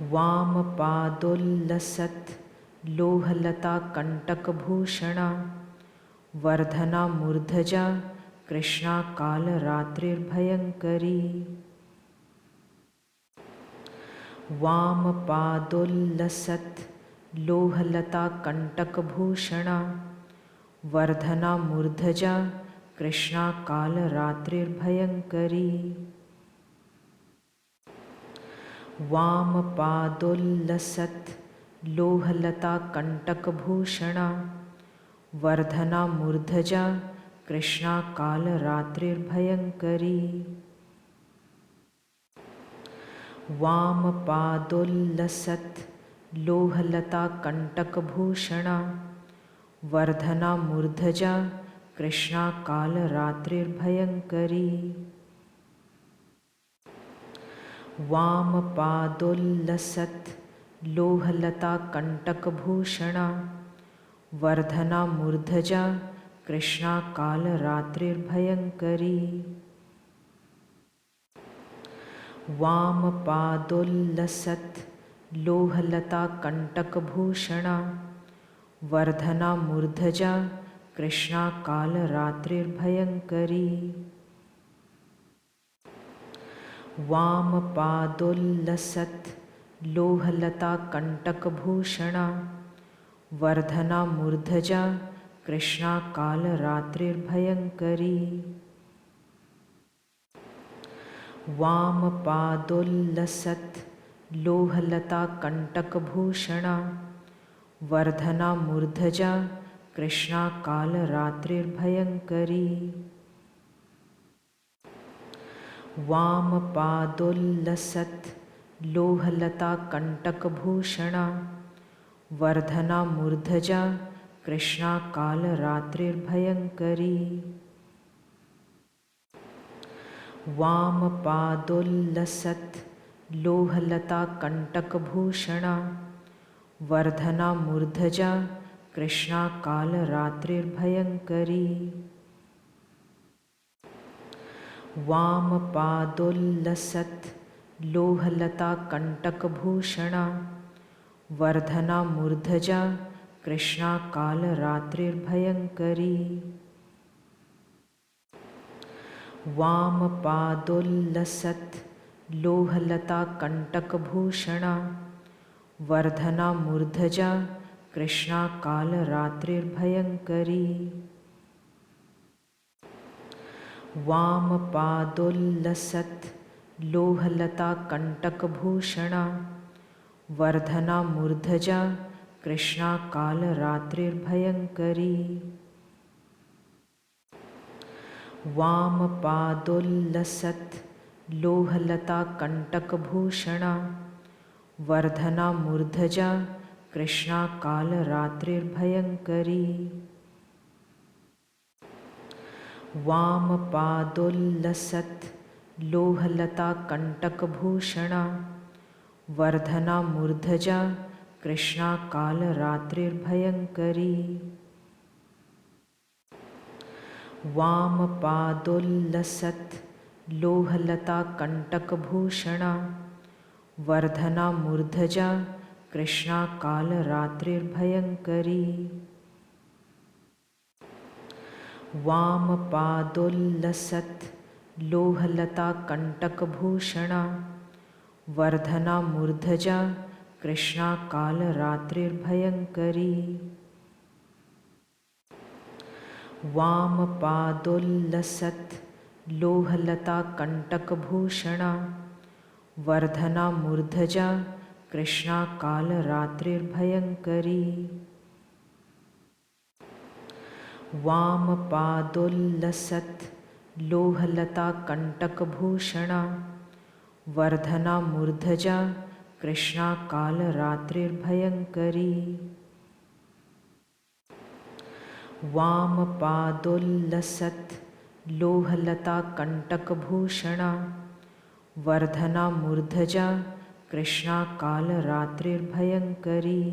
वामपादोल्लसत् लोहलताकण्टकभूषणा Vardhana मूर्धजा Krishna कालरात्रिर्भयङ्करी। वामपादोल्लसत् लोहलताकण्टकभूषणा Vardhana मूर्धजा Krishna कालरात्रिर्भयङ्करी। वामपादोल्लसत् लोहलताकण्टकभूषणा Vardhana मूर्धजा Krishna कालरात्रिर्भयङ्करी। वामपादोल्लसत् लोहलताकण्टकभूषणा Vardhana मूर्धजा Krishna कालरात्रिर्भयङ्करी। वामपादोल्लसत् लोहलताकण्टकभूषणा Vardhana मूर्धजा Krishna कालरात्रिर्भयङ्करी। वामपादोल्लसत् लोहलताकण्टकभूषणा Vardhana मूर्धजा Krishna कालरात्रिर्भयङ्करी। वामपादोल्लसत् लोहलताकण्टकभूषणा Vardhana मूर्धजा Krishna कालरात्रिर्भयङ्करी। वामपादोल्लसत् लोहलताकण्टकभूषणा Vardhana मूर्धजा Krishna कालरात्रिर्भयङ्करी। वामपादोल्लसत् लोहलताकण्टकभूषणा Vardhana मूर्धजा Krishna कालरात्रिर्भयङ्करी। वामपादोल्लसत् लोहलताकण्टकभूषणा Vardhana मूर्धजा Krishna कालरात्रिर्भयङ्करी। वामपादोल्लसत् लोहलताकण्टकभूषणा Vardhana मूर्धजा Krishna कालरात्रिर्भयङ्करी। वामपादोल्लसत् लोहलताकण्टकभूषणा Vardhana मूर्धजा Krishna कालरात्रिर्भयङ्करी। वामपादोल्लसत् लोहलताकण्टकभूषणा Vardhana मूर्धजा Krishna कालरात्रिर्भयङ्करी। वामपादोल्लसत् लोहलताकण्टकभूषणा Vardhana मूर्धजा Krishna कालरात्रिर्भयङ्करी। वामपादोल्लसत् लोहलताकण्टकभूषणा Vardhana मूर्धजा Krishna कालरात्रिर्भयङ्करी। वामपादोल्लसत् लोहलताकण्टकभूषणा Vardhana मूर्धजा Krishna कालरात्रिर्भयङ्करी। वामपादोल्लसत् लोहलताकण्टकभूषणा Vardhana मूर्धजा Krishna कालरात्रिर्भयङ्करी। वामपादोल्लसत् लोहलताकण्टकभूषणा Vardhana मूर्धजा Krishna कालरात्रिर्भयङ्करी। वामपादोल्लसत् लोहलताकण्टकभूषणा Vardhana मूर्धजा Krishna कालरात्रिर्भयङ्करी। वामपादोल्लसत् लोहलताकण्टकभूषणा Vardhana मूर्धजा Krishna कालरात्रिर्भयङ्करी।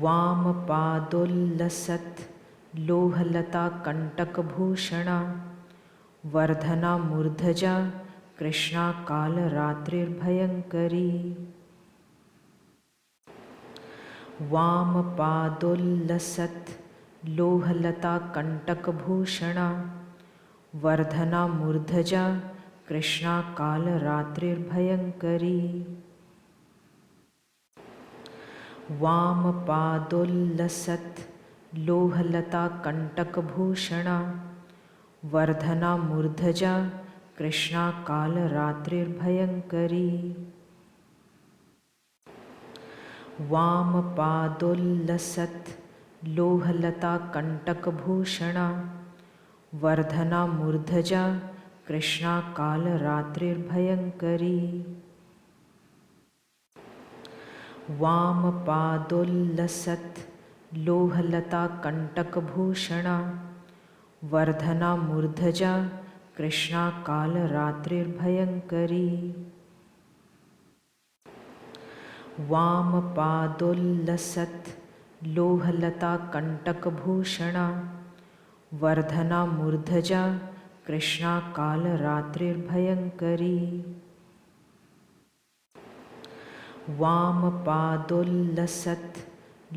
वामपादोल्लसत् लोहलताकण्टकभूषणा Vardhana मूर्धजा Krishna कालरात्रिर्भयङ्करी। वामपादोल्लसत् लोहलता कण्टकभूषणा Vardhana मूर्धजा Krishna कालरात्रिर्भयङ्करी। वामपादोल्लसत् लोहलता कण्टकभूषणा Vardhana मूर्धजा Krishna कालरात्रिर्भयङ्करी। वामपादोल्लसत् लोहलता कण्टकभूषणा Vardhana मूर्धजा Krishna कालरात्रिर्भयङ्करी। वामपादोल्लसत् लोहलता कण्टकभूषणा Vardhana मूर्धजा Krishna कालरात्रिर्भयङ्करी। वामपादोल्लसत् लोहलता कण्टकभूषणा Vardhana मूर्धजा Krishna कालरात्रिर्भयङ्करी। वामपादोल्लसत्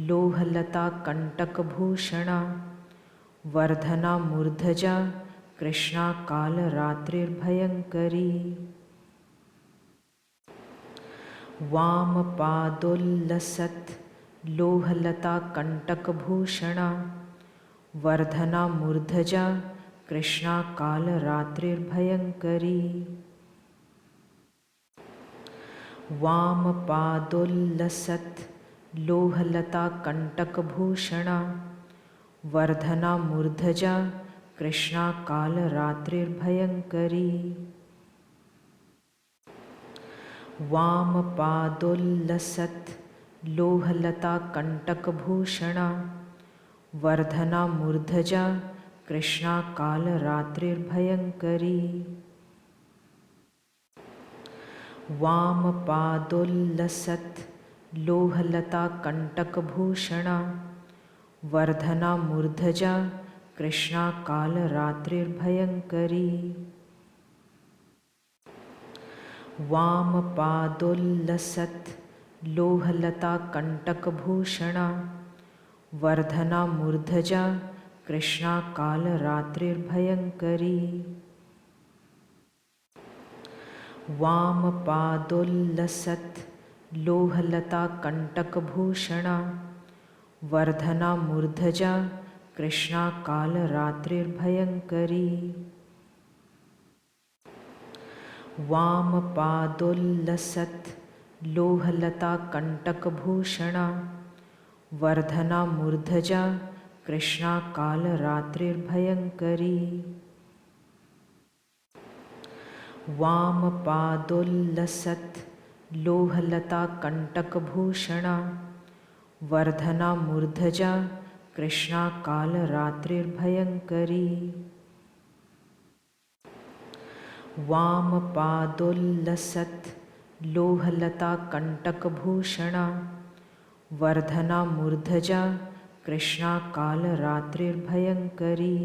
लोहलता कण्टकभूषणा Vardhana मूर्धजा Krishna कालरात्रिर्भयङ्करी। वामपादोल्लसत् लोहलता कण्टकभूषणा Vardhana मूर्धजा Krishna कालरात्रिर्भयङ्करी। वामपादोल्लसत् लोहलता कण्टकभूषणा Vardhana मूर्धजा Krishna कालरात्रिर्भयङ्करी। वामपादोल्लसत् लोहलता कण्टकभूषणा Vardhana मूर्धजा Krishna कालरात्रिर्भयङ्करी। वामपादोल्लसत् लोहलता कण्टकभूषणा Vardhana मूर्धजा Krishna कालरात्रिर्भयङ्करी। वामपादोल्लसत् लोहलता कण्टकभूषणा Vardhana मूर्धजा Krishna कालरात्रिर्भयङ्करी। वामपादोल्लसत् लोहलता कण्टकभूषणा Vardhana मूर्धजा Krishna कालरात्रिर्भयङ्करी। वामपादोल्लसत् लोहलता कण्टकभूषणा Vardhana मूर्धजा Krishna कालरात्रिर्भयङ्करी। वामपादोल्लसत् लोहलता कण्टकभूषणा Vardhana मूर्धजा Krishna कालरात्रिर्भयङ्करी। वामपादोल्लसत् लोहलता कण्टकभूषणा Vardhana मूर्धजा Krishna कालरात्रिर्भयङ्करी।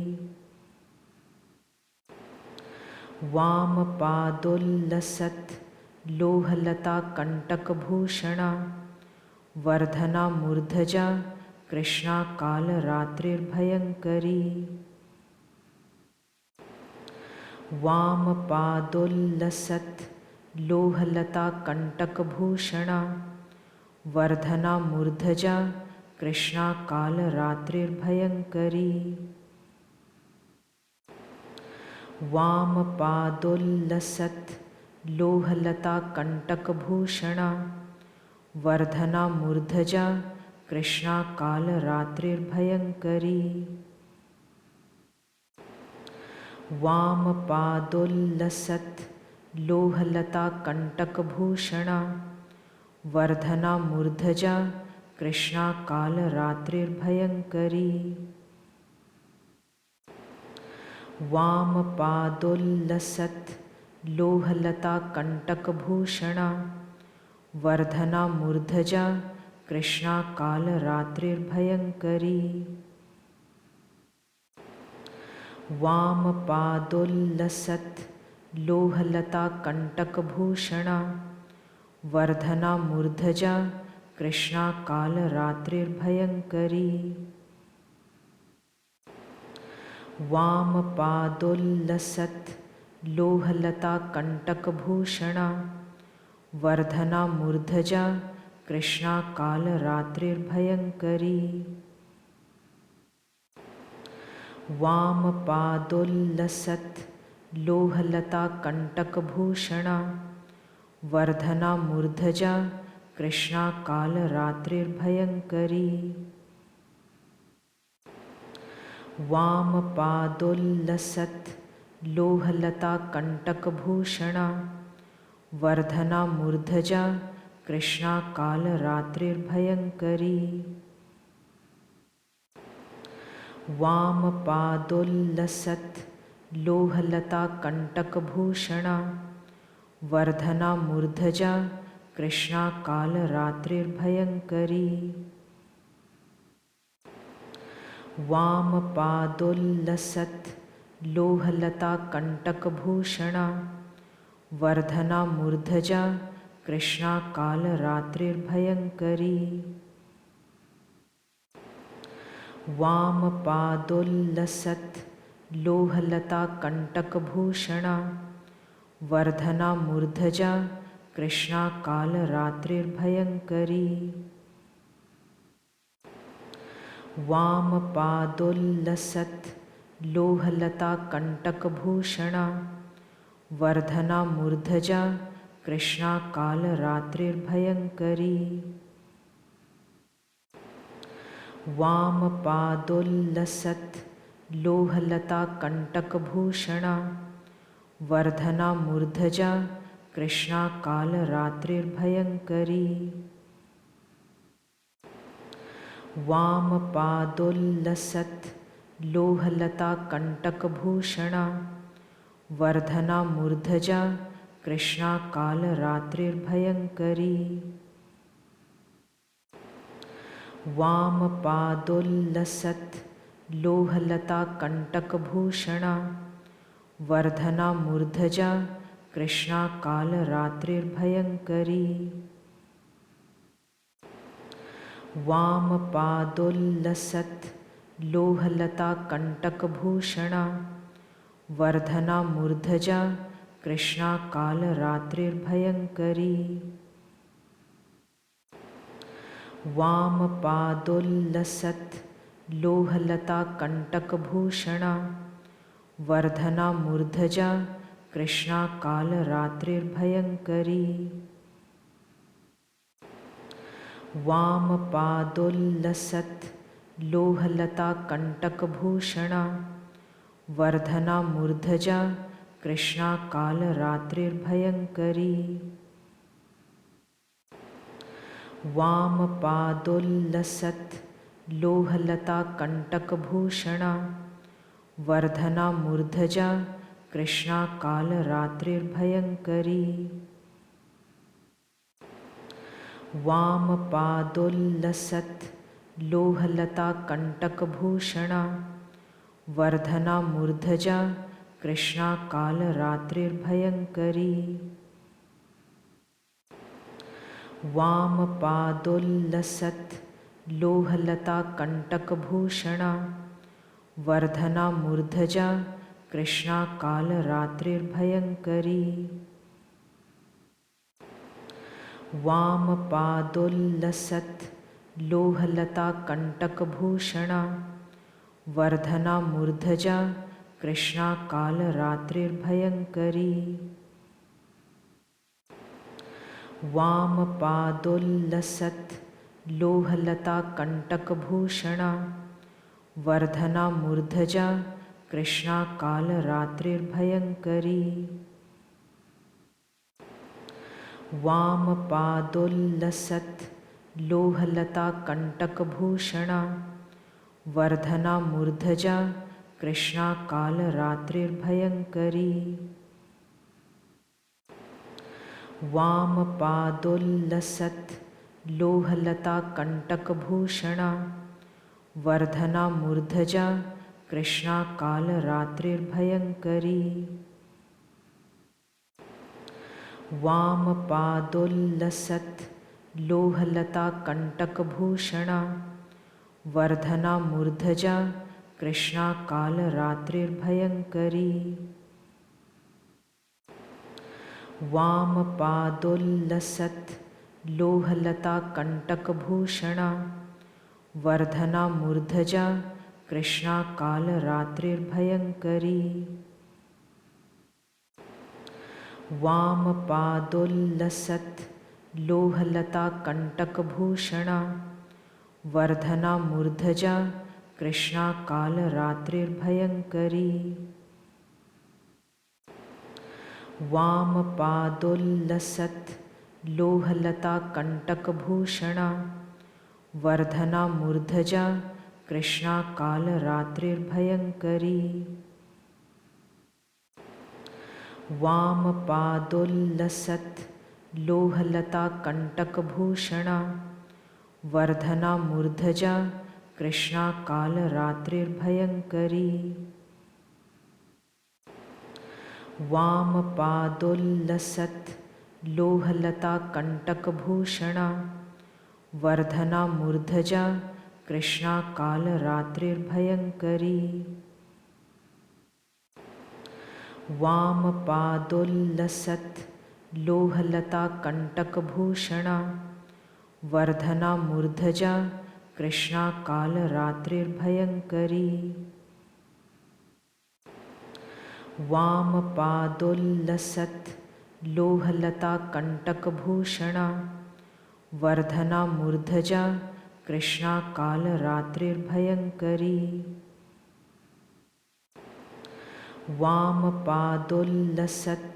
वामपादोल्लसत् लोहलता कण्टकभूषणा Vardhana मूर्धजा Krishna कालरात्रिर्भयङ्करी। वामपादोल्लसत् लोहलता कण्टकभूषणा Vardhana मूर्धजा Krishna कालरात्रिर्भयङ्करी। वामपादोल्लसत् लोहलता कण्टकभूषणा Vardhana मूर्धजा Krishna कालरात्रिर्भयङ्करी। वामपादोल्लसत् लोहलता कण्टकभूषणा Vardhana मूर्धजा Krishna कालरात्रिर्भयङ्करी। वामपादोल्लसत् लोहलता कण्टकभूषणा Vardhana मूर्धजा Krishna कालरात्रिर्भयङ्करी। वामपादोल्लसत् लोहलता कंटकभूषणा Vardhana मूर्धजा Krishna कालरात्रिर्भयंकरी। वामपादोल्लसत् लोहलता कंटकभूषणा Vardhana मूर्धजा Krishna कालरात्रिर्भयंकरी। वामपादोल्लसत् लोहलता कंटकभूषणा Vardhana मूर्धजा Krishna कालरात्रिर्भयंकरी। वामपादोल्लसत् लोहलता कंटकभूषणा Vardhana मूर्धजा Krishna कालरात्रिर्भयंकरी। वामपादोल्लसत् लोहलता कंटकभूषणा Vardhana मूर्धजा Krishna कालरात्रिर्भयंकरी। वामपादोल्लसत् लोहलता कंटकभूषणा Vardhana मूर्धजा Krishna कालरात्रिर्भयंकरी। वामपादोल्लसत् लोहलता कंटकभूषणा Vardhana मूर्धजा Krishna कालरात्रिर्भयंकरी। वामपादोल्लसत् लोहलता कंटकभूषणा Vardhana मूर्धजा Krishna कालरात्रिर्भयंकरी। वामपादोल्लसत् लोहलता कंटकभूषणा Vardhana मूर्धजा Krishna कालरात्रिर्भयंकरी। वामपादोल्लसत् लोहलता कंटकभूषणा Vardhana मूर्धजा Krishna कालरात्रिर्भयंकरी। वामपादोल्लसत् लोहलता कंटकभूषणा Vardhana मूर्धजा Krishna कालरात्रिर्भयंकरी। वामपादोल्लसत् लोहलता कंटकभूषणा Vardhana मूर्धजा Krishna कालरात्रिर्भयंकरी। वामपादोल्लसत् लोहलता कंटकभूषणा Vardhana मूर्धजा Krishna कालरात्रिर्भयंकरी। वामपादोल्लसत् लोहलता कंटकभूषणा Vardhana मूर्धजा Krishna कालरात्रिर्भयंकरी। वामपादोल्लसत् लोहलता कंटकभूषणा Vardhana मूर्धजा Krishna कालरात्रिर्भयंकरी। वामपादोल्लसत् लोहलता कंटकभूषणा Vardhana मूर्धजा Krishna कालरात्रिर्भयंकरी। वामपादोल्लसत् लोहलता कंटकभूषणा Vardhana मूर्धजा Krishna कालरात्रिर्भयंकरी। वामपादोल्लसत् लोहलता कंटकभूषणा Vardhana मूर्धजा Krishna कालरात्रिर्भयंकरी। वामपादोल्लसत् लोहलता कंटकभूषणा Vardhana मूर्धजा Krishna कालरात्रिर्भयंकरी। वामपादोल्लसत् लोहलता कंटकभूषणा Vardhana मूर्धजा Krishna कालरात्रिर्भयंकरी। वामपादोल्लसत् लोहलता कंटकभूषणा Vardhana मूर्धजा Krishna कालरात्रिर्भयंकरी। वामपादोल्लसत् लोहलता कंटकभूषणा Vardhana मूर्धजा Krishna कालरात्रिर्भयंकरी। वामपादोल्लसत् लोहलता कंटकभूषणा Vardhana मूर्धजा Krishna कालरात्रिर्भयंकरी। वामपादोल्लसत् लोहलता कंटकभूषणा Vardhana मूर्धजा Krishna कालरात्रिर्भयंकरी। वामपादोल्लसत् लोहलता कंटकभूषणा Vardhana मूर्धजा Krishna कालरात्रिर्भयंकरी। वामपादोल्लसत् लोहलता कंटकभूषणा Vardhana मूर्धजा Krishna कालरात्रिर्भयंकरी। वामपादोल्लसत् लोहलता कंटकभूषणा Vardhana मूर्धजा Krishna कालरात्रिर्भयंकरी। वामपादोल्लसत् लोहलता कंटकभूषणा Vardhana मूर्धजा Krishna कालरात्रिर्भयंकरी। वामपादोल्लसत् लोहलता कंटकभूषणा Vardhana मूर्धजा Krishna कालरात्रिर्भयंकरी। वामपादोल्लसत्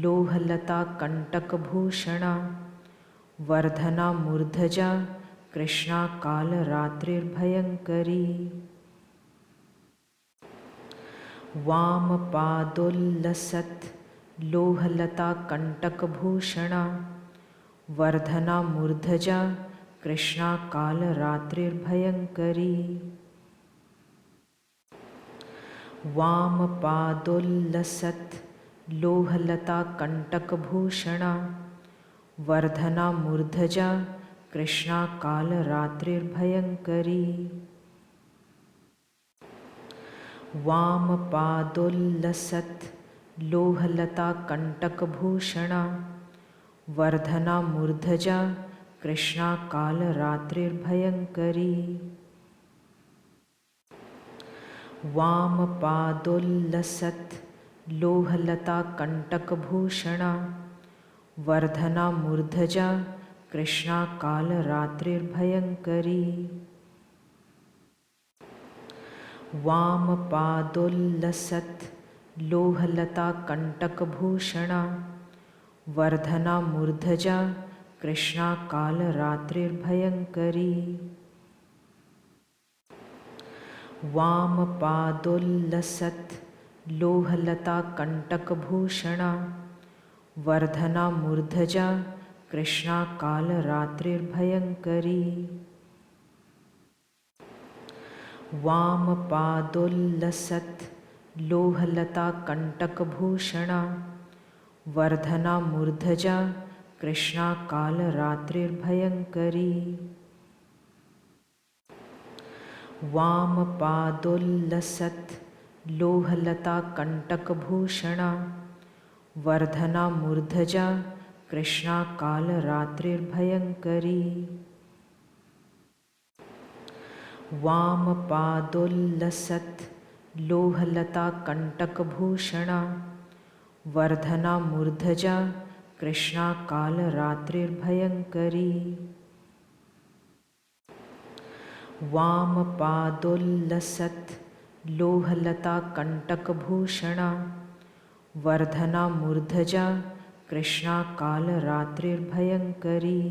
लोहलता कंटकभूषणा Vardhana मूर्धजा Krishna कालरात्रिर्भयंकरी। वामपादोल्लसत् लोहलता कंटकभूषणा Vardhana मूर्धजा Krishna कालरात्रिर्भयंकरी। वामपादोल्लसत् लोहलता कंटकभूषणा Vardhana मूर्धजा Krishna कालरात्रिर्भयंकरी। वामपादोल्लसत् लोहलता कंटकभूषणा Vardhana मूर्धजा Krishna कालरात्रिर्भयंकरी। वामपादोल्लसत् लोहलता कंटकभूषणा Vardhana मूर्धजा Krishna कालरात्रिर्भयंकरी। वामपादोल्लसत् लोहलता कंटकभूषणा Vardhana मूर्धजा Krishna कालरात्रिर्भयंकरी। वामपादोल्लसत् लोहलता कंटकभूषणा Vardhana मूर्धजा Krishna कालरात्रिर्भयंकरी। वामपादोल्लसत् लोहलता कंटकभूषणा Vardhana मूर्धजा Krishna कालरात्रिर्भयंकरी। वामपादोल्लसत् लोहलता कंटकभूषणा Vardhana मूर्धजा Krishna कालरात्रिर्भयंकरी। वामपादोल्लसत् लोहलता कंटकभूषणा Vardhana मूर्धजा Krishna कालरात्रिर्भयंकरी। वामपादोल्लसत् लोहलता कंटकभूषणा Vardhana मूर्धजा Krishna कालरात्रिर्भयंकरी।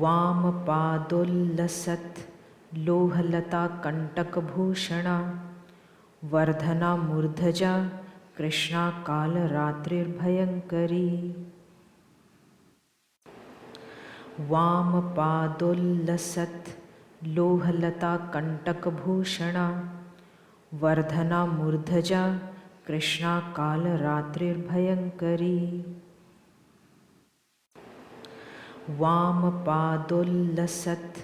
वामपादोल्लसत् लोहलता कंटकभूषणा Vardhana मूर्धजा Krishna कालरात्रिर्भयंकरी। वामपादोल्लसत् लोहलता कंटकभूषणा Vardhana मूर्धजा Krishna कालरात्रिर्भयङ्करी। वामपादोल्लसत्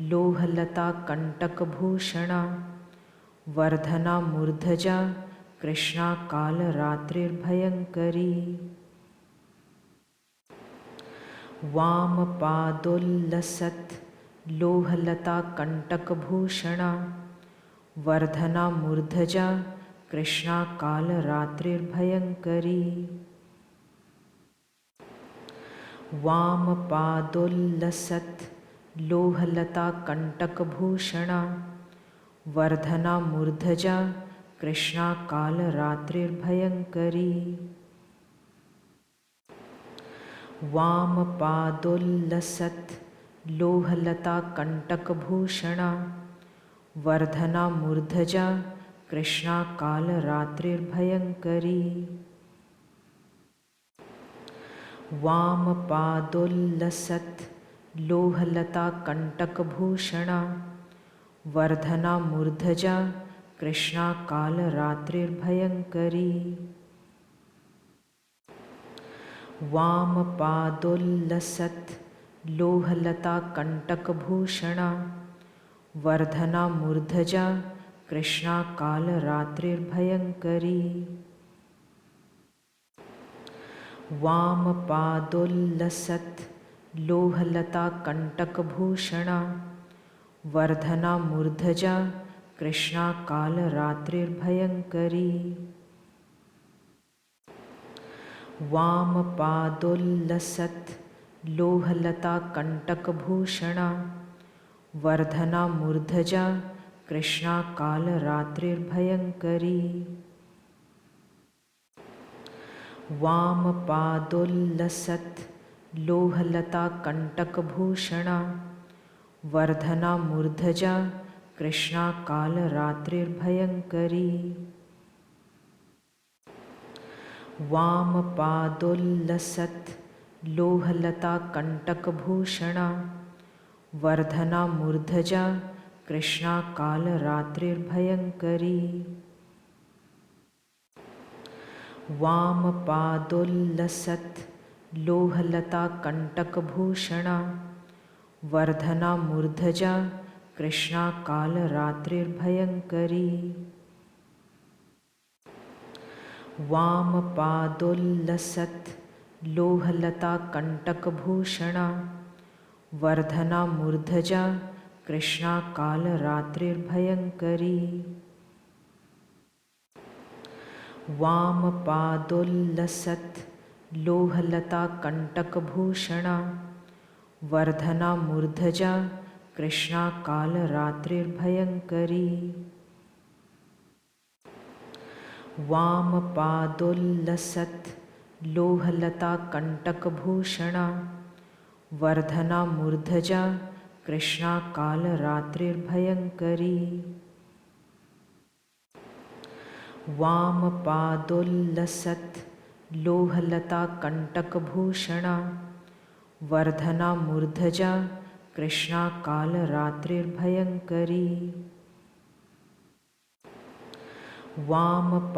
लोहलता कण्टकभूषणा Vardhana मूर्धजा Krishna कालरात्रिर्भयङ्करी। वामपादोल्लसत् लोहलता कण्टकभूषणा Vardhana मूर्धजा Krishna कालरात्रिर्भयङ्करी। वामपादोल्लसत् लोहलता कण्टकभूषणा Vardhana मूर्धजा Krishna कालरात्रिर्भयङ्करी। वामपादोल्लसत् लोहलता कण्टकभूषणा Vardhana मूर्धजा Krishna कालरात्रिर्भयङ्करी। वामपादोल्लसत् लोहलता कण्टकभूषणा Vardhana मूर्धजा Krishna कालरात्रिर्भयङ्करी। वामपादोल्लसत् लोहलता कण्टकभूषणा Vardhana मूर्धजा Krishna कालरात्रिर्भयङ्करी। वामपादोल्लसत् लोहलता कण्टकभूषणा Vardhana मूर्धजा Krishna कालरात्रिर्भयङ्करी। वामपादोल्लसत् लोहलता कण्टकभूषणा Vardhana मूर्धजा Krishna कालरात्रिर्भयङ्करी। वामपादोल्लसत् लोहलता कण्टकभूषणा Vardhana मूर्धजा Krishna कालरात्रिर्भयङ्करी। वामपादोल्लसत् लोहलता कण्टकभूषणा Vardhana मूर्धजा Krishna कालरात्रिर्भयङ्करी। वामपादोल्लसत् लोहलता कण्टकभूषणा Vardhana मूर्धजा Krishna कालरात्रिर्भयङ्करी। वामपादोल्लसत् लोहलता कण्टकभूषणा Vardhana मूर्धजा Krishna कालरात्रिर्भयङ्करी। वामपादोल्लसत् लोहलता कण्टकभूषणा Vardhana मूर्धजा Krishna कालरात्रिर्भयङ्करी। वामपादोल्लसत् लोहलता कण्टकभूषणा Vardhana मूर्धजा Krishna कालरात्रिर्भयङ्करी। वामपादोल्लसत् लोहलता कण्टकभूषणा Vardhana मूर्धजा Krishna कालरात्रिर्भयङ्करी। वामपादोल्लसत्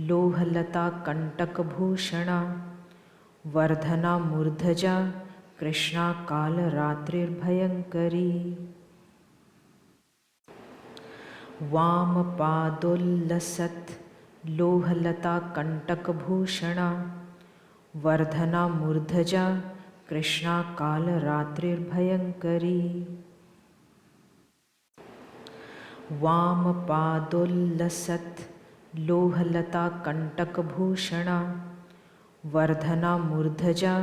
लोहलता कण्टकभूषणा Vardhana मूर्धजा Krishna कालरात्रिर्भयङ्करी। वामपादोल्लसत् लोहलता कण्टकभूषणा Vardhana मूर्धजा Krishna कालरात्रिर्भयङ्करी। वामपादोल्लसत् लोहलता कण्टकभूषणा Vardhana मूर्धजा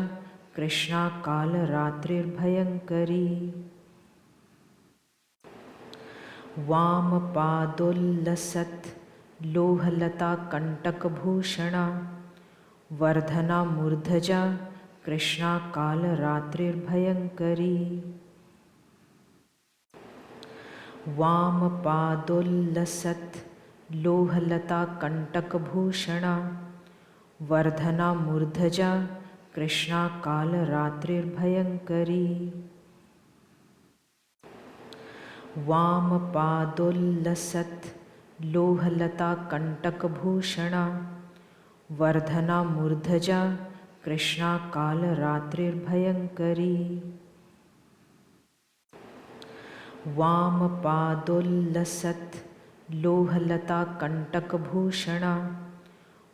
Krishna कालरात्रिर्भयङ्करी। वामपादोल्लसत् लोहलता कण्टकभूषणा Vardhana मूर्धजा Krishna कालरात्रिर्भयङ्करी। वामपादोल्लसत् लोहलता कण्टकभूषणा Vardhana मूर्धजा Krishna कालरात्रिर्भयङ्करी। वामपादोल्लसत् लोहलता कंटकभूषणा Vardhana मूर्धजा Krishna कालरात्रिर्भयंकरी। वामपादोल्लसत् लोहलता कंटकभूषणा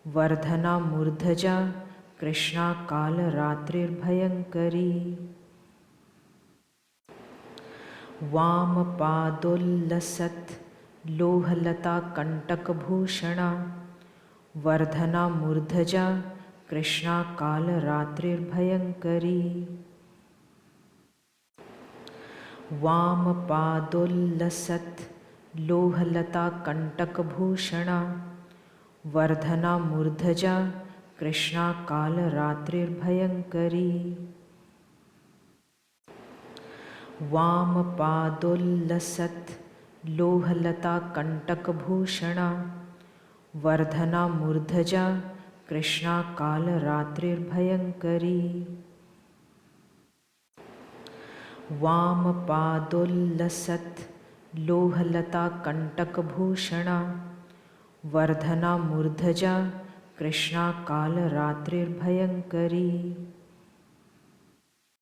Vardhana मूर्धजा Krishna कालरात्रिर्भयंकरी। वामपादोल्लसत् लोहलता कंटकभूषणा Vardhana मूर्धजा Krishna कालरात्रिर्भयंकरी। वामपादोल्लसत् लोहलता कंटकभूषणा Vardhana मूर्धजा Krishna कालरात्रिर्भयंकरी। वामपादोल्लसत् लोहलता कंटकभूषणा Vardhana मूर्धजा Krishna कालरात्रिर्भयंकरी। वामपादोल्लसत् लोहलता कंटकभूषणा Vardhana मूर्धजा Krishna कालरात्रिर्भयंकरी।